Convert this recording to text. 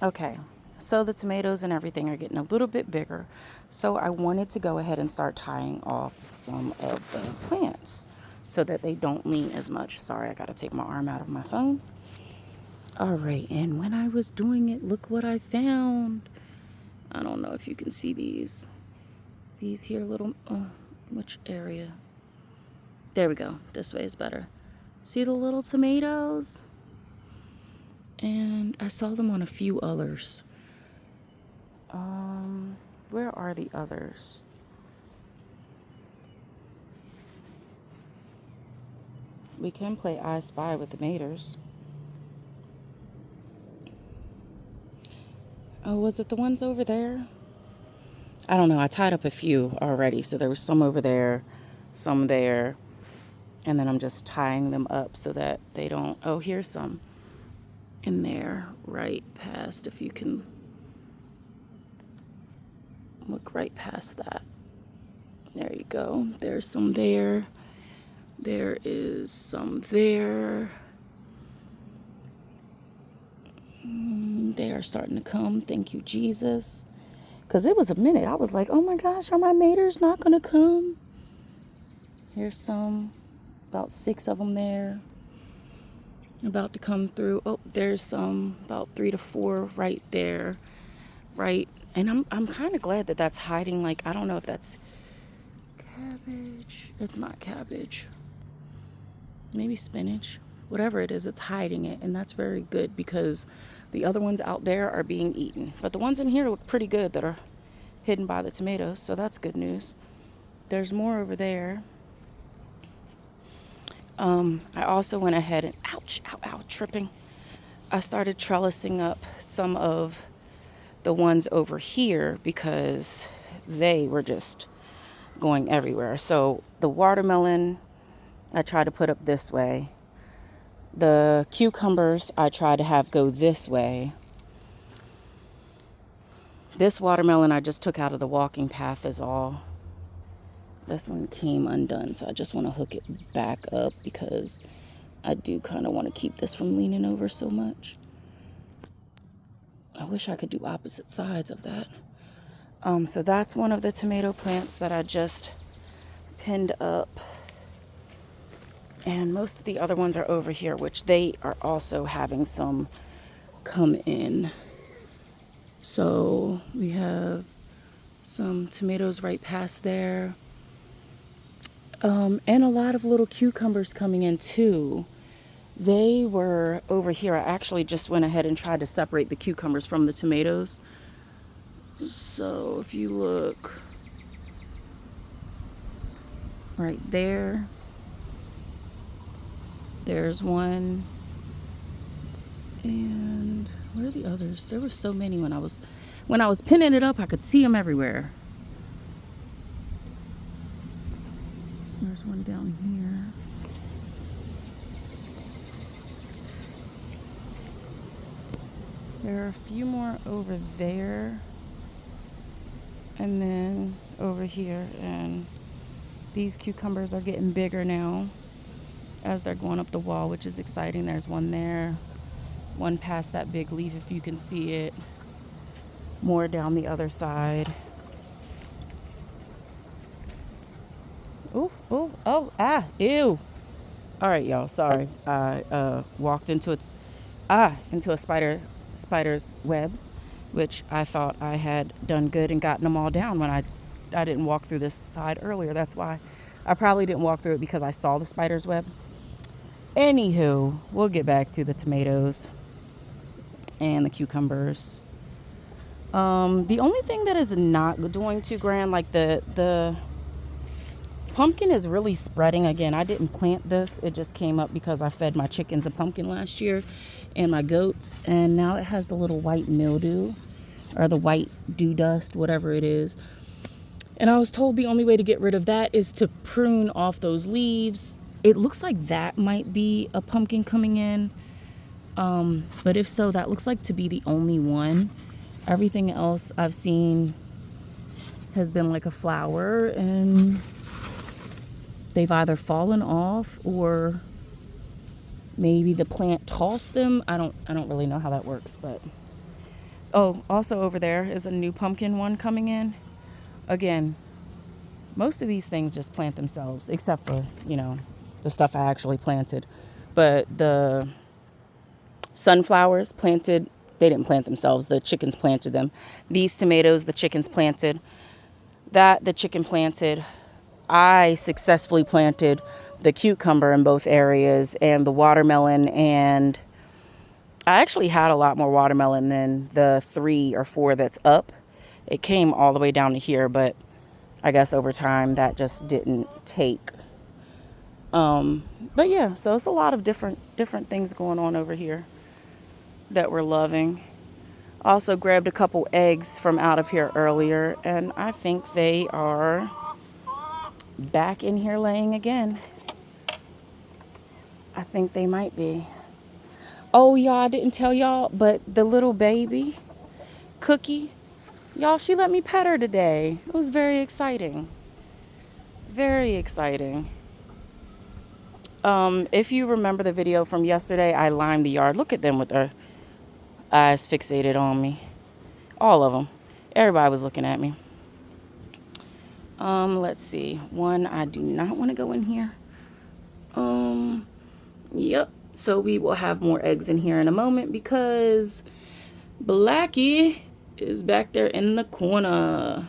Okay, so the tomatoes and everything are getting a little bit bigger. So I wanted to go ahead and start tying off some of the plants so that they don't lean as much. Sorry, I got to take my arm out of my phone. All right, and when I was doing it, look what I found. I don't know if you can see these. These here little, which area? There we go. This way is better. See the little tomatoes? And I saw them on a few others. Where are the others? We can play I Spy with the maters. Oh, was it the ones over there? I don't know. I tied up a few already. So there was some over there, some there. And then I'm just tying them up so that they don't. Oh, here's some in there right past. If you can look right past that. There you go. There's some there. There is some there. They are starting to come. Thank you, Jesus. Because it was a minute. I was like, oh my gosh, are my maters not going to come? Here's some. About 6 of them there. About to come through. Oh, there's some. About 3 to 4 right there. Right. And I'm kind of glad that that's hiding. Like, I don't know if that's cabbage. It's not cabbage. Maybe spinach. Whatever it is, it's hiding it. And that's very good because the other ones out there are being eaten. But the ones in here look pretty good that are hidden by the tomatoes. So that's good news. There's more over there. I also went ahead and, ouch, ow, ow, tripping. I started trellising up some of the ones over here because they were just going everywhere. So the watermelon, I tried to put up this way. The cucumbers, I tried to have go this way. This watermelon, I just took out of the walking path is all. This one came undone, so I just want to hook it back up because I do kind of want to keep this from leaning over so much. I wish I could do opposite sides of that. So that's one of the tomato plants that I just pinned up. And most of the other ones are over here, which they are also having some come in. So we have some tomatoes right past there. And a lot of little cucumbers coming in too. They were over here. I actually just went ahead and tried to separate the cucumbers from the tomatoes. So if you look right there, there's one. And where are the others? There were so many when I was pinning it up, I could see them everywhere. There's one down here. There are a few more over there. And then over here. And these cucumbers are getting bigger now as they're going up the wall, which is exciting. There's one there. One past that big leaf, if you can see it. More down the other side. Ooh, ooh, oh, ah, ew. All right, y'all. Sorry, I walked into a spider's web, which I thought I had done good and gotten them all down when I didn't walk through this side earlier. That's why I probably didn't walk through it because I saw the spider's web. Anywho, we'll get back to the tomatoes and the cucumbers. The only thing that is not doing too grand, like the pumpkin is really spreading again. I didn't plant this. It just came up because I fed my chickens a pumpkin last year and my goats. And now it has the little white mildew or the white dew dust, whatever it is. And I was told the only way to get rid of that is to prune off those leaves. It looks like that might be a pumpkin coming in. But if so, that looks like to be the only one. Everything else I've seen has been like a flower and they've either fallen off or maybe the plant tossed them. I don't really know how that works, but Oh, also over there is a new pumpkin one coming in. Again, most of these things just plant themselves, except for, the stuff I actually planted. But the sunflowers planted, they didn't plant themselves. The chickens planted them. These tomatoes, the chickens planted. That, the chicken planted. I successfully planted the cucumber in both areas and the watermelon, and I actually had a lot more watermelon than the 3 or 4 that's up. It came all the way down to here, but I guess over time that just didn't take. But yeah, so it's a lot of different things going on over here that we're loving. Also grabbed a couple eggs from out of here earlier, and I think they are back in here laying again. I think they might be. Oh, y'all, I didn't tell y'all, but the little baby, Cookie, y'all, she let me pet her today. It was very exciting. Very exciting. If you remember the video from yesterday, I limed the yard. Look at them with their eyes fixated on me. All of them. Everybody was looking at me. Let's see. One, I do not want to go in here. Yep. So we will have more eggs in here in a moment because Blackie is back there in the corner.